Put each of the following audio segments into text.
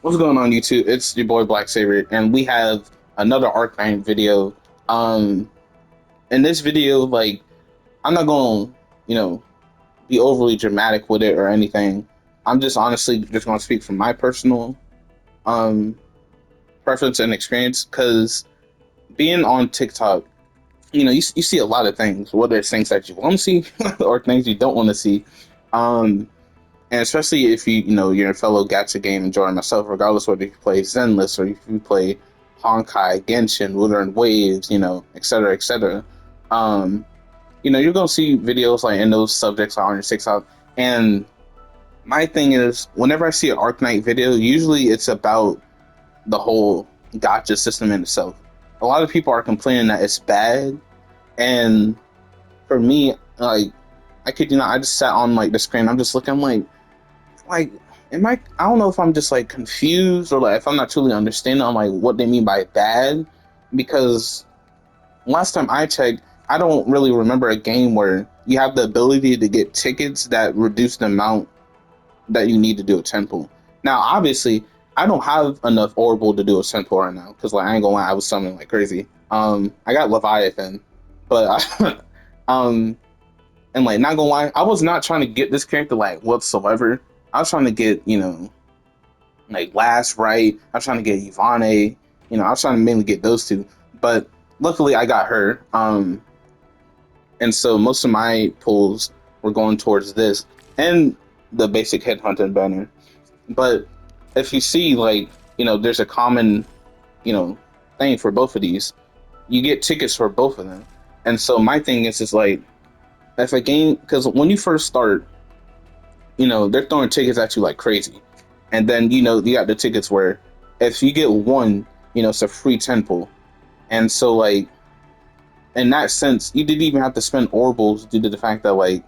What's going on YouTube? It's your boy Black Saber, and we have another Arknight video. Um, in this video, like I'm not going, you know, be overly dramatic with it or anything. I'm just honestly just going to speak from my personal um preference and experience because being on TikTok, you see a lot of things, whether it's things that you want to see or things you don't want to see. Um, and especially if you're a fellow gacha game enjoyer myself, regardless whether you play Zenless or if you play Honkai, Genshin, Wuthering Waves, et cetera, et cetera. Um, you're gonna see videos like in those subjects on your TikTok. And my thing is, whenever I see an Arknight video, usually it's about the whole gacha system in itself. A lot of people are complaining that it's bad, and for me, like I kid you not, I just sat on like the screen. I'm just looking. I'm like am I don't know if I'm just like confused or like if I'm not truly understanding on like what they mean by bad, because last time I checked, I don't really remember a game where you have the ability to get tickets that reduce the amount that you need to do a temple. Now obviously I don't have enough orbital to do a temple right now because like I ain't gonna lie, I was summoning like crazy. I got Leviathan, but um and like, not gonna lie, I was not trying to get this character like whatsoever. I was trying to get, like Last Right. I was trying to get Ivane. I was trying to mainly get those two. But luckily I got her. And so most of my pulls were going towards this and the basic headhunting banner. But if you see like, there's a common, you know, thing for both of these. You get tickets for both of them. And so my thing is like if a game, because when you first start, they're throwing tickets at you like crazy. And then, you got the tickets where if you get one, it's a free temple. And so, like, in that sense, you didn't even have to spend orbals due to the fact that, like,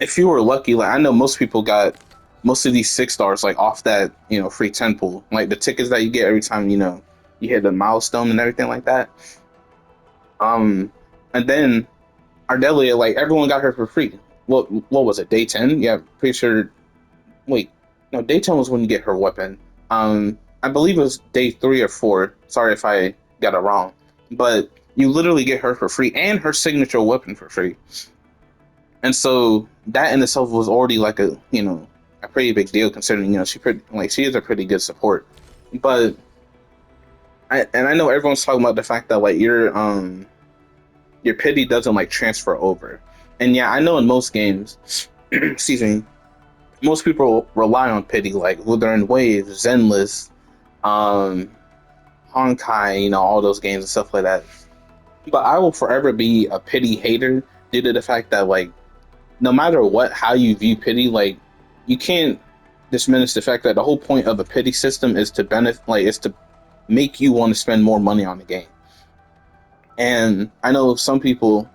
if you were lucky, like, I know most people got most of these 6 stars, like, off that, free temple. Like, the tickets that you get every time, you hit the milestone and everything like that. Um, and then Ardelia, like, everyone got her for free. What was it, day 10? Yeah, pretty sure. Wait, no, Daytona was when you get her weapon. I believe it was day 3 or 4. Sorry if I got it wrong, but you literally get her for free and her signature weapon for free. And so that in itself was already like a pretty big deal considering she is a pretty good support. But I know everyone's talking about the fact that like your pity doesn't like transfer over, and yeah, I know in most games, excuse me, most people rely on pity, like Wuthering Waves, Zenless, um, Honkai, all those games and stuff like that. But I will forever be a pity hater due to the fact that, like, no matter what, how you view pity, like, you can't diminish the fact that the whole point of a pity system is to benefit, like, is to make you want to spend more money on the game. And I know some people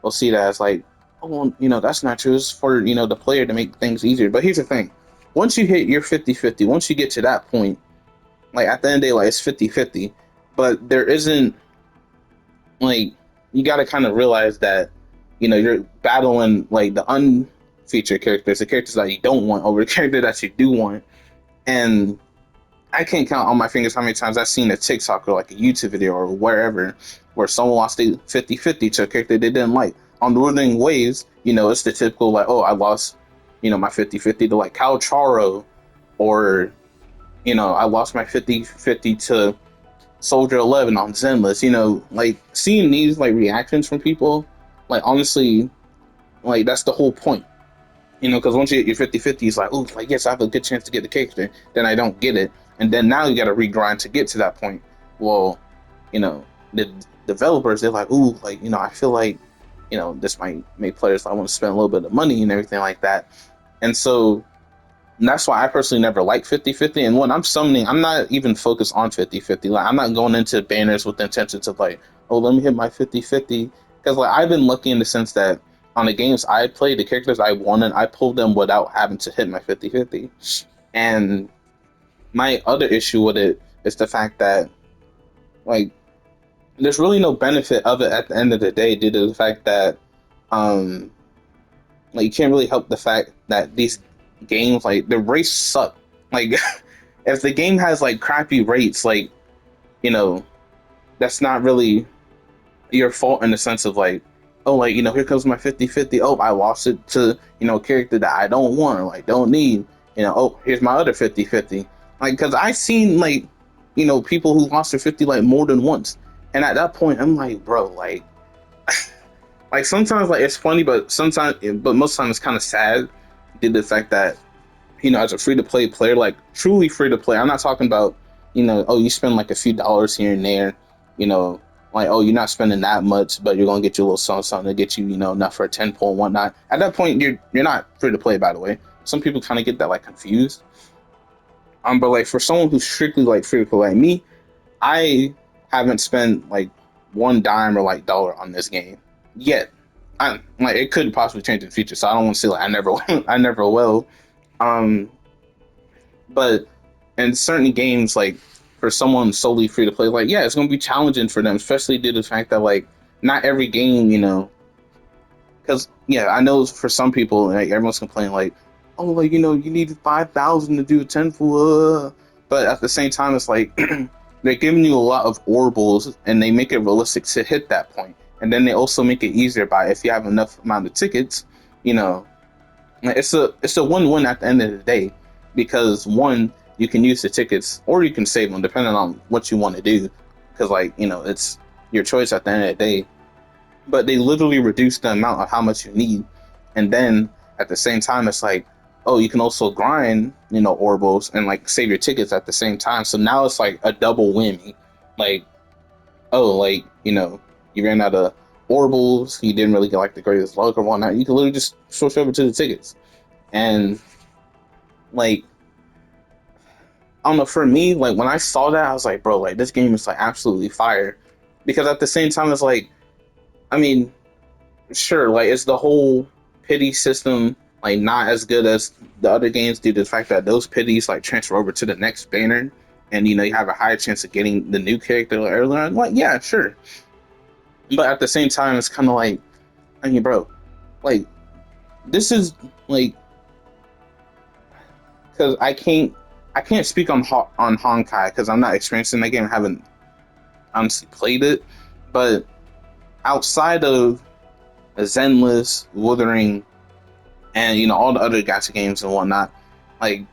will see that as like, oh, well, that's not true. It's for, the player to make things easier. But here's the thing. Once you hit your 50-50, once you get to that point, like at the end of the day, like it's 50-50. But there isn't like you gotta kind of realize that, you're battling like the unfeatured characters, the characters that you don't want over the character that you do want. And I can't count on my fingers how many times I've seen a TikTok or like a YouTube video or wherever where someone lost a 50-50 to a character they didn't like. On Northern Waves, it's the typical like, oh, I lost, my 50-50 to like Cal Charo, or, I lost my 50-50 to Soldier 11 on Zenless. Like seeing these like reactions from people, like honestly, like that's the whole point. Because once you get your 50-50, it's like, oh, like, yes, I have a good chance to get the character. Then I don't get it. And then now you got to regrind to get to that point. Well, the developers, they're like, ooh, like, I feel like, this might make players like, want to spend a little bit of money and everything like that. And so that's why I personally never like 50-50. And when I'm summoning, I'm not even focused on 50-50. Like, I'm not going into banners with the intentions of like, oh, let me hit my 50-50. Because like I've been lucky in the sense that on the games I played, the characters I wanted, I pulled them without having to hit my 50-50. And my other issue with it is the fact that like there's really no benefit of it at the end of the day due to the fact that um like you can't really help the fact that these games, like the race suck. Like if the game has like crappy rates, like, you know, that's not really your fault in the sense of like, oh, like, here comes my 50-50. Oh, I lost it to, a character that I don't want or like don't need. Oh, here's my other 50-50. Like, because I've seen like, people who lost their 50 like more than once. And at that point, I'm like, bro, like sometimes like it's funny, but most times it's kind of sad due to the fact that, as a free to play player, like truly free to play, I'm not talking about, oh, you spend like a few dollars here and there, you know, like, oh, you're not spending that much, but you're gonna get you a little something to get you, enough for a 10 pull and whatnot. At that point, you're not free to play, by the way. Some people kind of get that like confused. But like for someone who's strictly like free to play like me, I haven't spent like one dime or like dollar on this game yet. I like it could possibly change in the future, so I don't want to say like I never I never will. Um, but in certain games, like for someone solely free to play, like yeah, it's gonna be challenging for them, especially due to the fact that like not every game, because yeah, I know for some people, like everyone's complaining like, oh, like you need 5,000 to do a 10 full, but at the same time, it's like they're giving you a lot of oracles and they make it realistic to hit that point, and then they also make it easier by if you have enough amount of tickets, you know, it's a win-win at the end of the day, because one, you can use the tickets or you can save them depending on what you want to do, because like it's your choice at the end of the day, but they literally reduce the amount of how much you need. And then at the same time, it's like, oh, you can also grind, orbos and like save your tickets at the same time. So now it's like a double whammy. Like, oh, like, you ran out of orbals, you didn't really get like the greatest luck or whatnot. You can literally just switch over to the tickets. And like, I don't know, for me, like when I saw that, I was like, bro, like this game is like absolutely fire. Because at the same time, it's like, I mean, sure, like it's the whole pity system, like not as good as the other games due to the fact that those pities like transfer over to the next banner, and you have a higher chance of getting the new character earlier on. Like, yeah, sure, but at the same time, it's kind of like, I mean, bro, like this is like, because I can't speak on Honkai because I'm not experiencing that game, I haven't honestly played it, but outside of Zenless, Wuthering, and all the other gacha games and whatnot, like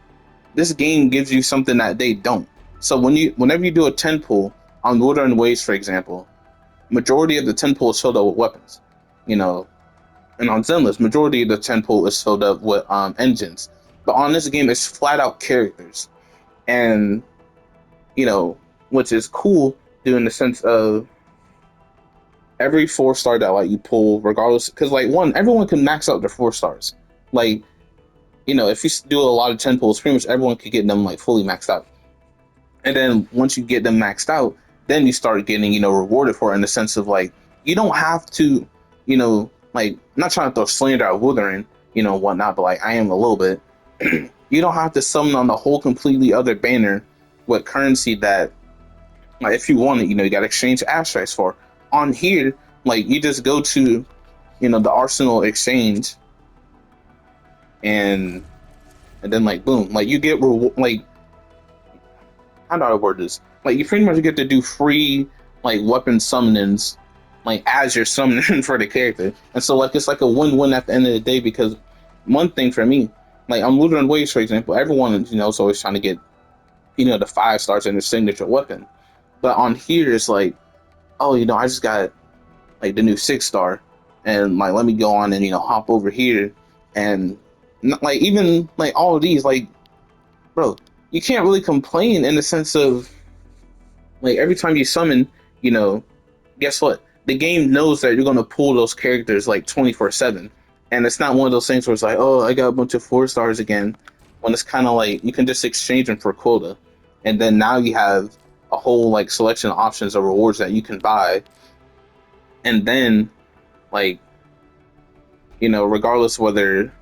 this game gives you something that they don't. So whenever you do a 10 pull on Wuthering Waves, for example, majority of the 10 pull is filled up with weapons, you know, and on Zenless, majority of the 10 pull is filled up with engines. But on this game, it's flat out characters, and which is cool, due in the sense of every 4-star that like you pull, regardless, because like one, everyone can max out their 4 stars. Like, if you do a lot of 10 pulls, pretty much everyone could get them like fully maxed out. And then once you get them maxed out, then you start getting, rewarded for it in the sense of like, you don't have to, like, I'm not trying to throw slander at Wuthering, whatnot, but like I am a little bit. You don't have to summon on the whole completely other banner with currency that, like, if you want it, you got to exchange abstracts for. On here, like, you just go to, the Arsenal exchange, and then like boom, like you get like, how do I word this? Like you pretty much get to do free like weapon summonings, like as you're summoning for the character, and so like it's like a win-win at the end of the day, because one thing for me, like I'm Lutheran Waves, for example, everyone is always trying to get the 5 stars in their signature weapon, but on here it's like, oh, I just got like the new 6-star, and like let me go on and hop over here, and like even like all of these, like, bro, you can't really complain in the sense of like every time you summon, you know, guess what? The game knows that you're gonna pull those characters like 24/7, and it's not one of those things where it's like, oh, I got a bunch of 4 stars again. When it's kind of like you can just exchange them for quota, and then now you have a whole like selection of options of rewards that you can buy, and then like regardless whether,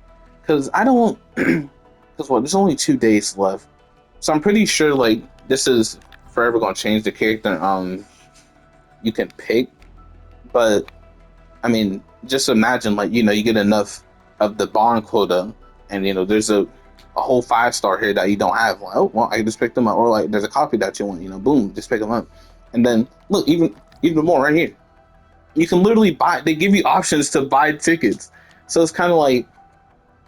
because I don't, because what, there's only 2 days left, so I'm pretty sure like this is forever gonna change the character you can pick, but I mean, just imagine like you get enough of the bond quota, and there's a a whole 5-star here that you don't have. Like, oh well, I can just pick them up, or like there's a copy that you want, boom, just pick them up. And then look, even more right here, you can literally buy. They give you options to buy tickets, so it's kind of like,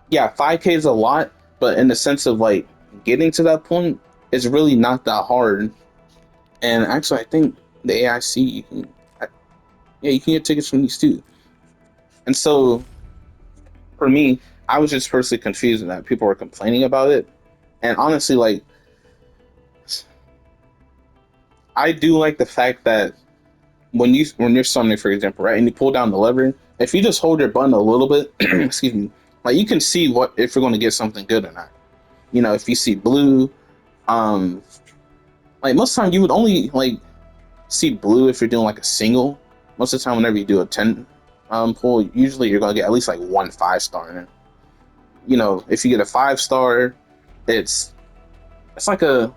yeah, 5K is a lot, but in the sense of like getting to that point, it's really not that hard. And actually, I think the AIC, yeah, you can get tickets from these too. And so for me, I was just personally confused in that people were complaining about it. And honestly, like, I do like the fact that when you're summoning, for example, right, and you pull down the lever, if you just hold your button a little bit, excuse me, like you can see what if you're going to get something good or not. If you see blue, um, like most of the time you would only like see blue if you're doing like a single. Most of the time, whenever you do a 10 pull, usually you're gonna get at least like one 5-star in it. If you get a 5-star, it's it's like a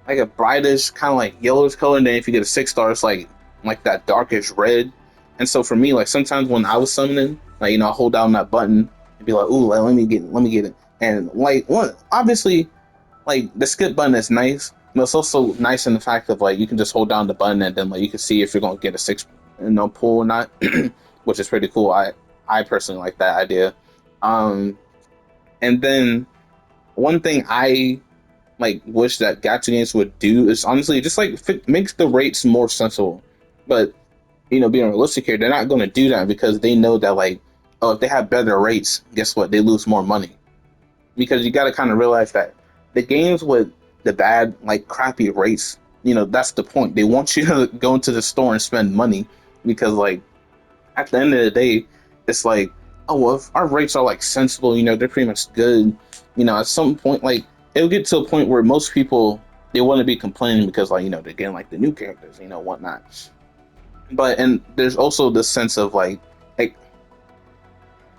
brightish kind of like yellowish color. And then if you get a 6-star, it's like that darkish red. And so for me, like sometimes when I was summoning, like I hold down that button and be like, "Ooh, like, let me get it." And like one, obviously, like the skip button is nice, but it's also nice in the fact of like you can just hold down the button and then like you can see if you're gonna get a six, pull or not, which is pretty cool. I personally like that idea. Um, and then one thing I like wish that gacha games would do is honestly just like makes the rates more sensible. But being realistic here, they're not going to do that because they know that like, oh, if they have better rates, guess what? They lose more money. Because you got to kind of realize that the games with the bad, like crappy rates, that's the point. They want you to go into the store and spend money because like at the end of the day, it's like, oh, well, if our rates are like sensible, they're pretty much good. At some point, like it'll get to a point where most people they want to be complaining because like they're getting like the new characters, whatnot. But and there's also this sense of like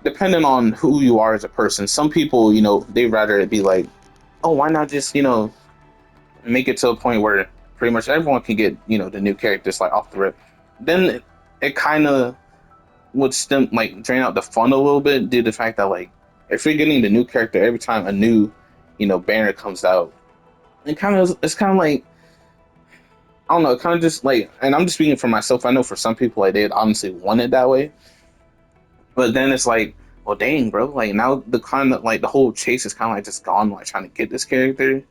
depending on who you are as a person, some people they'd rather it be like, oh, why not just make it to a point where pretty much everyone can get the new characters like off the rip. Then it kind of would stem like drain out the fun a little bit due to the fact that like if you're getting the new character every time a new banner comes out, it's kind of like I don't know, kind of just like, and I'm just speaking for myself. I know for some people like they'd honestly want it that way, but then it's like, well, dang, bro, like now the kind of like the whole chase is kind of like just gone, like trying to get this character,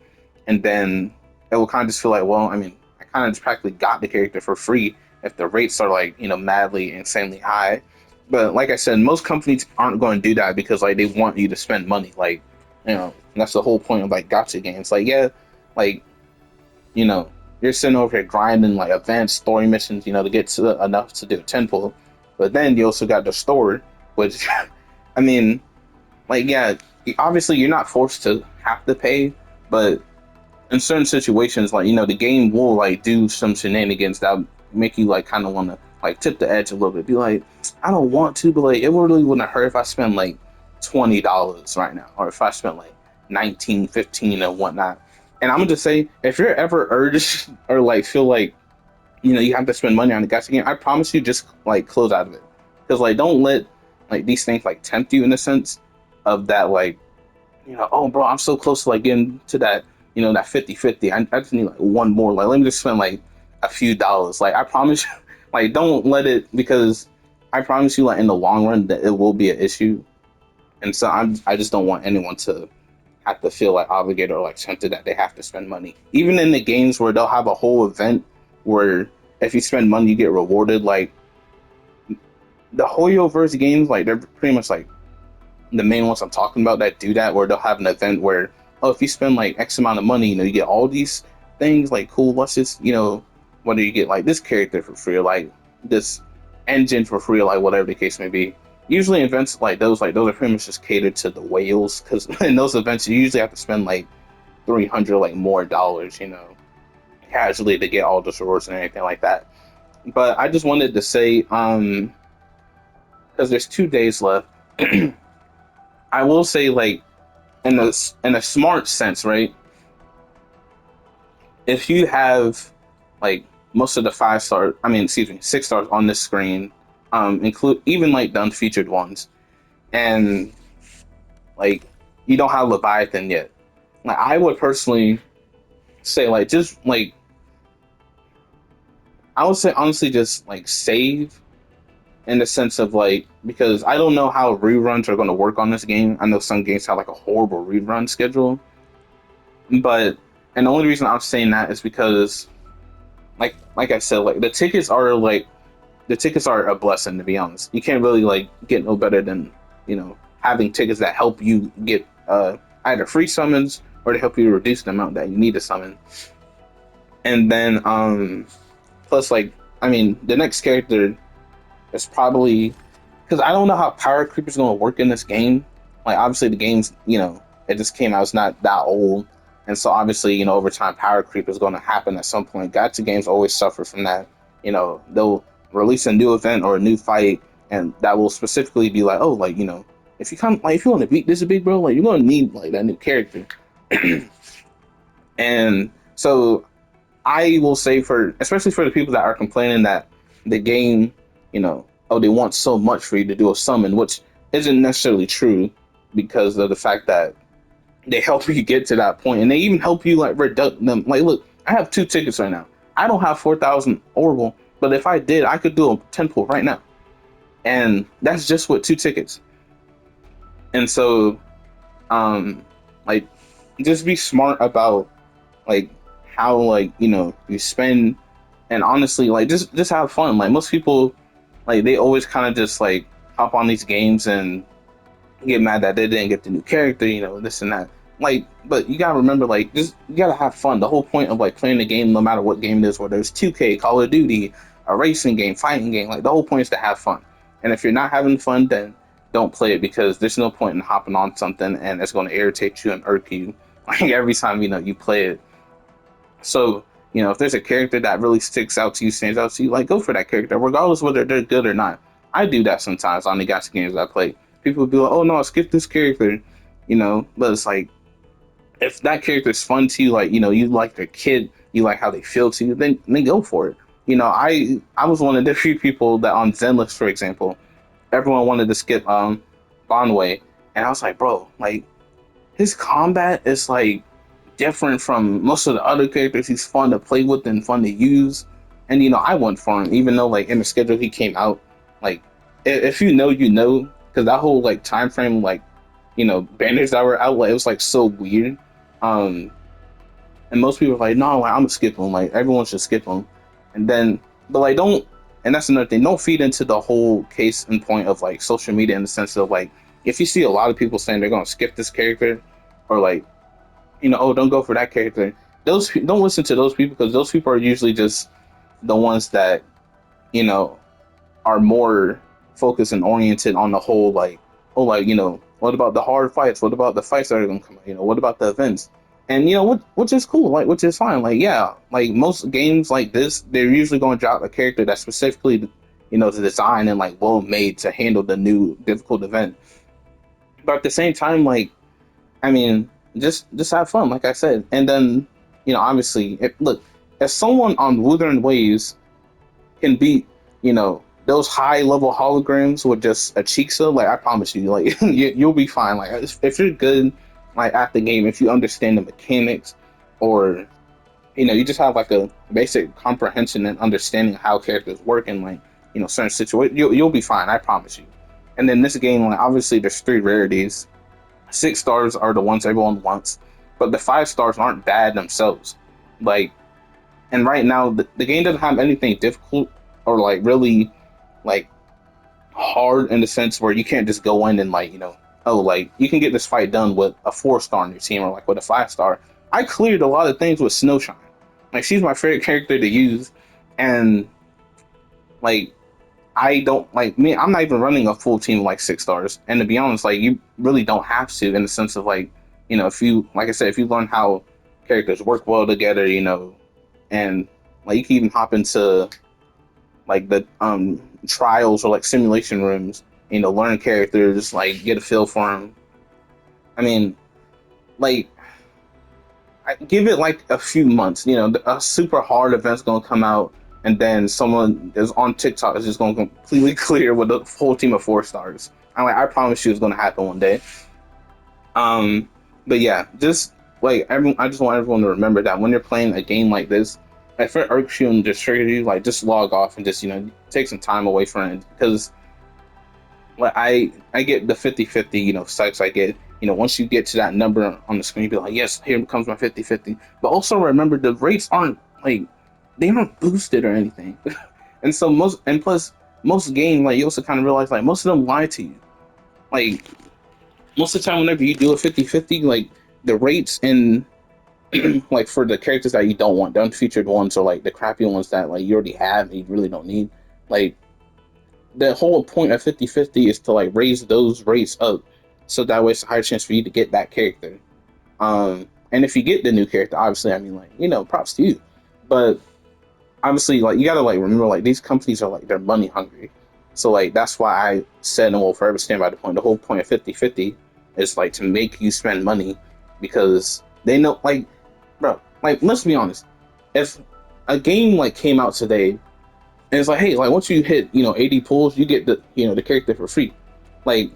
and then it will kind of just feel like, well, I mean, I kind of just practically got the character for free if the rates are like madly insanely high. But like I said, most companies aren't going to do that because like they want you to spend money. Like that's the whole point of like gacha games. Like yeah, like you know you're sitting over here grinding like advanced story missions, to get to enough to do a 10 pull. But then you also got the store, which I mean, like yeah, obviously you're not forced to have to pay, but in certain situations, like the game will like do some shenanigans that make you like kind of want to like tip the edge a little bit. Be like, I don't want to, but like it really wouldn't hurt if I spend like $20 right now, or if I spent like 19, 15, and whatnot. And I'm gonna just say, if you're ever urged or like feel like you have to spend money on the gacha game, I promise you, just like close out of it, because like don't let like these things like tempt you in a sense of that like oh, bro, I'm so close to like getting to that, that 50-50. I just need like one more. Like, let me just spend like a few dollars. Like, I promise you, like, don't let it, because I promise you, like, in the long run, that it will be an issue. And so I just don't want anyone to have to feel like obligated or like tempted that they have to spend money. Even in the games where they'll have a whole event where if you spend money, you get rewarded. Like, the Hoyoverse games, like, they're pretty much like the main ones I'm talking about that do that, where they'll have an event where, oh, if you spend like X amount of money, you get all these things. Like, cool, let's just, whether you get like this character for free or like this engine for free or like whatever the case may be. Usually events like those are pretty much just catered to the whales, because in those events you usually have to spend like 300 like more dollars, casually to get all the rewards and anything like that. But I just wanted to say, because there's 2 days left. I will say, like, in a smart sense, right? If you have like most of the 5-star, I mean, excuse me, 6 stars on this screen, include even like the unfeatured ones, and like you don't have Leviathan yet. Like I would personally say like just like I would say honestly just like save in the sense of like because I don't know how reruns are going to work on this game. I know some games have like a horrible rerun schedule, but and the only reason I'm saying that is because like I said, like the tickets are a blessing to be honest. You can't really like get no better than having tickets that help you get either free summons or to help you reduce the amount that you need to summon. And then plus like I mean the next character is probably because I don't know how power creep is going to work in this game. Like obviously the game's it just came out, it's not that old, and so obviously over time power creep is going to happen at some point. Gacha games always suffer from that. They'll release a new event or a new fight, and that will specifically be like, oh, like if you come like if you want to beat this big bro, like you're going to need like that new character, and so I will say for especially for the people that are complaining that the game, oh, they want so much for you to do a summon, which isn't necessarily true because of the fact that they help you get to that point and they even help you like reduce them. Like, look, I have 2 tickets right now. I don't have 4,000 Orbital, but if I did, I could do a 10 pull right now. And that's just with 2 tickets. And so, like, just be smart about like how like you spend and honestly like just have fun. Like most people like they always kind of just like hop on these games and get mad that they didn't get the new character, this and that. Like, but you gotta remember, like, just you gotta have fun. The whole point of like playing the game, no matter what game it is, whether it's 2K, Call of Duty, a racing game, fighting game, like the whole point is to have fun. And if you're not having fun, then don't play it because there's no point in hopping on something and it's going to irritate you and irk you like every time you play it. So, if there's a character that really sticks out to you, stands out to you, like go for that character, regardless whether they're good or not. I do that sometimes on the gacha games I play. People will be like, "Oh no, skip this character," but it's like if that character is fun to you, like you like their kid, you like how they feel to you, then go for it. I was one of the few people that on Zenless, for example, everyone wanted to skip Bonway, and I was like, bro, like his combat is like different from most of the other characters. He's fun to play with and fun to use. And I went for him, even though like in the schedule he came out. Like if you know, because that whole like time frame, like banners that were out, like it was like so weird. Um, and most people are like, no, like, I'm gonna skip him. Like everyone should skip him. And then, but like don't. And that's another thing. Don't feed into the whole case and point of like social media in the sense of like if you see a lot of people saying they're gonna skip this character, or like oh, don't go for that character. Don't listen to those people because those people are usually just the ones that you know are more focused and oriented on the whole like oh like what about the hard fights? What about the fights that are gonna come out? What about the events? And which is cool, like which is fine. Like yeah, like most games like this, they're usually going to drop a character that's specifically designed and like well made to handle the new difficult event. But at the same time, like I mean, just have fun, like I said, and then obviously, look, if someone on Wuthering Waves can beat those high level holograms with just a Chixa, like I promise you, like you'll be fine. Like if you're good, like at the game, if you understand the mechanics, or you just have like a basic comprehension and understanding of how characters work in like certain situations, you'll be fine. I promise you. And then this game, like obviously, there's 3 rarities. 6 stars are the ones everyone wants, but the 5 stars aren't bad themselves. Like, and right now the game doesn't have anything difficult or like really like hard in the sense where you can't just go in and like oh like you can get this fight done with a 4 star on your team or like with a 5 star. I cleared a lot of things with Snowshine. Like she's my favorite character to use, and like I don't like me. I'm not even running a full team of like 6 stars. And to be honest, like you really don't have to in the sense of like, if you, like I said, if you learn how characters work well together, and like you can even hop into like the trials or like simulation rooms, learn characters, like get a feel for them. I mean, like I give it like a few months. A super hard event's gonna come out, and then someone is on TikTok is just gonna completely clear with a whole team of 4 stars. I promise you, it's gonna happen one day. Um, but yeah, just like everyone, I just want everyone to remember that when you're playing a game like this, if it irks you and distracts you, like just log off and just take some time away from it because like I get the 50-50, sucks. I get, once you get to that number on the screen, you be like, yes, here comes my 50-50. But also remember the rates aren't like they aren't boosted or anything. And so plus most games, like you also kind of realize like most of them lie to you. Like most of the time whenever you do a 50-50, like the rates and like for the characters that you don't want, the unfeatured ones or like the crappy ones that like you already have and you really don't need, like the whole point of 50-50 is to like raise those rates up so that way it's a higher chance for you to get that character. And if you get the new character, obviously, I mean, like, props to you. But obviously, like, you gotta like remember, like, these companies are like they're money hungry. So like that's why I said and will forever stand by the point. The whole point of 50-50 is like to make you spend money because they know, like, bro, like let's be honest. If a game like came out today and it's like, hey, like once you hit 80 pulls, you get the character for free. Like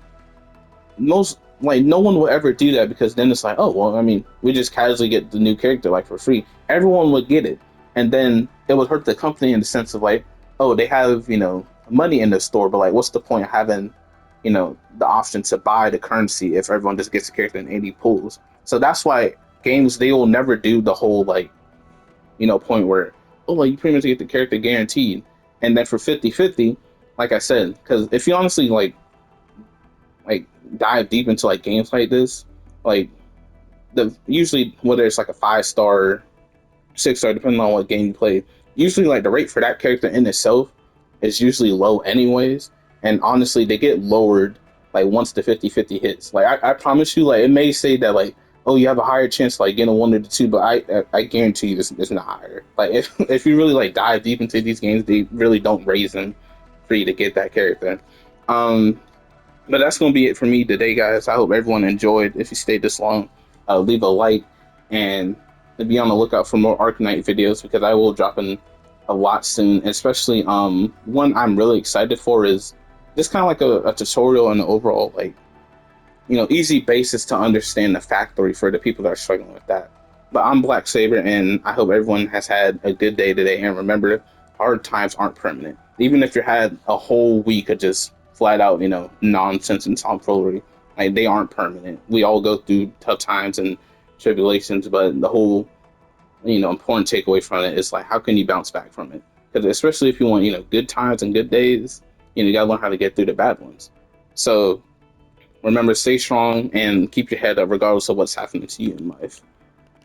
most, like no one will ever do that because then it's like, oh well, I mean, we just casually get the new character like for free. Everyone would get it, and then it would hurt the company in the sense of like, oh, they have money in the store, but like, what's the point of having the option to buy the currency if everyone just gets a character in 80 pulls? So that's why games they will never do the whole like point where oh like you pretty much get the character guaranteed, and then for 50-50, like I said, because if you honestly like dive deep into like games like this, like the usually whether it's like a 5 star, 6 star, depending on what game you play, usually like the rate for that character in itself is usually low anyways. And honestly, they get lowered like once the 50-50 hits. Like I promise you, like it may say that like oh you have a higher chance like getting one or the two, but I guarantee you this is not higher. Like if you really like dive deep into these games, they really don't raise them for you to get that character. Um, but that's going to be it for me today, guys. I hope everyone enjoyed. If you stayed this long, leave a like and be on the lookout for more Arknight videos because I will drop in a lot soon. Especially one I'm really excited for is just kind of like a tutorial and an overall like easy basis to understand the factory for the people that are struggling with that. But I'm Black Saber, and I hope everyone has had a good day today. And remember, hard times aren't permanent. Even if you had a whole week of just flat out, nonsense and tomfoolery, like they aren't permanent. We all go through tough times and tribulations, but the whole, important takeaway from it is like, how can you bounce back from it? Because especially if you want, good times and good days, you gotta learn how to get through the bad ones. So remember, stay strong and keep your head up regardless of what's happening to you in life.